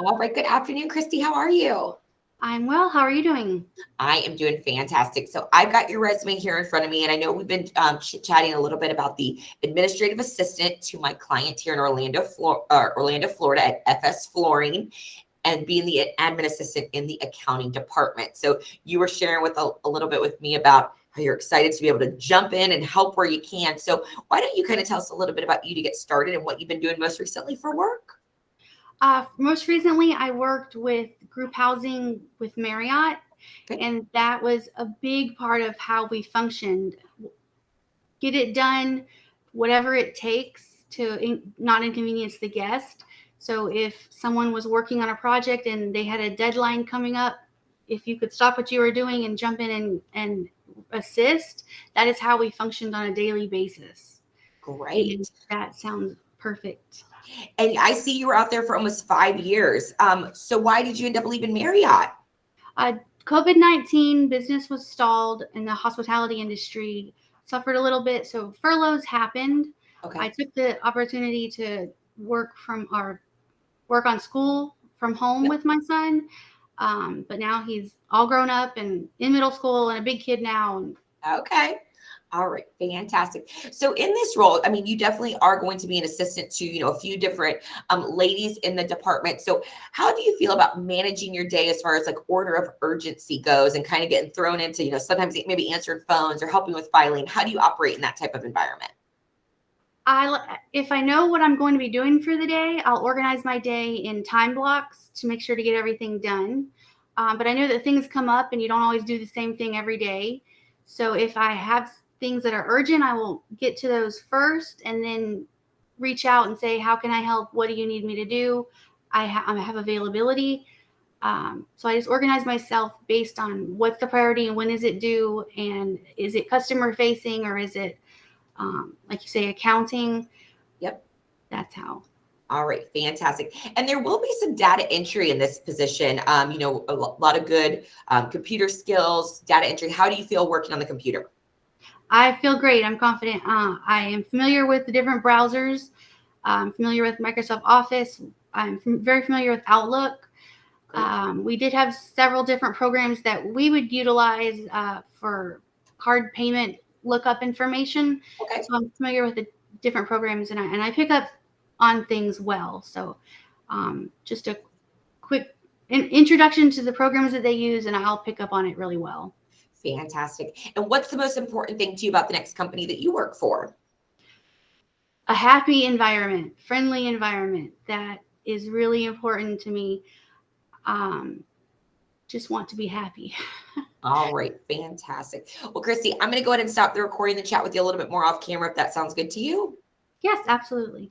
All right. Good afternoon, Kirstie. How are you? I'm well. How are you doing? I am doing fantastic. So I've got your resume here in front of me, and I know we've been chit-chatting a little bit about the administrative assistant to my client here in Orlando, Florida at FS Flooring, and being the admin assistant in the accounting department. So you were sharing with a little bit with me about how you're excited to be able to jump in and help where you can. So why don't you kind of tell us a little bit about you to get started and what you've been doing most recently for work? Most recently, I worked with group housing with Marriott, Okay. and that was a big part of how we functioned. Get it done, whatever it takes to not inconvenience the guest. So if someone was working on a project and they had a deadline coming up, if you could stop what you were doing and jump in and assist, that is how we functioned on a daily basis. And Great. that sounds perfect. And I see you were out there for almost 5 years. So why did you end up leaving Marriott? Uh, COVID-19 business was stalled and the hospitality industry suffered a little bit. So furloughs happened. I Okay. took the opportunity to work on school from home Yep. with my son. But now he's all grown up and in middle school and a big kid now. And Okay. All right, fantastic. So in this role, I mean, you definitely are going to be an assistant to, a few different ladies in the department. So how do you feel about managing your day as far as like order of urgency goes and kind of getting thrown into, sometimes maybe answering phones or helping with filing? How do you operate in that type of environment? if I know what I'm going to be doing for the day, I'll organize my day in time blocks to make sure to get everything done. But I know that things come up and you don't always do the same thing every day. So if I have things that are urgent, I will get to those first and then reach out and say, how can I help? What do you need me to do? I have availability. So I just organize myself based on what's the priority and when is it due, and is it customer facing or is it, like you say, accounting. Yep. That's how. All right, fantastic. And there will be some data entry in this position. A lot of good computer skills, data entry. How do you feel working on the computer? I feel great. I'm confident. I am familiar with the different browsers. I'm familiar with Microsoft Office. I'm very familiar with Outlook. Great. We did have several different programs that we would utilize for card payment lookup information. Okay. So I'm familiar with the different programs, and I pick up on things well. So just a quick introduction to the programs that they use, and I'll pick up on it really well. Fantastic. And what's the most important thing to you about the next company that you work for? A happy environment, friendly environment, that is really important to me. Um, just want to be happy. All right, fantastic. Well, Kirstie, I'm going to go ahead and stop the recording and chat with you a little bit more off camera if that sounds good to you. Yes, absolutely.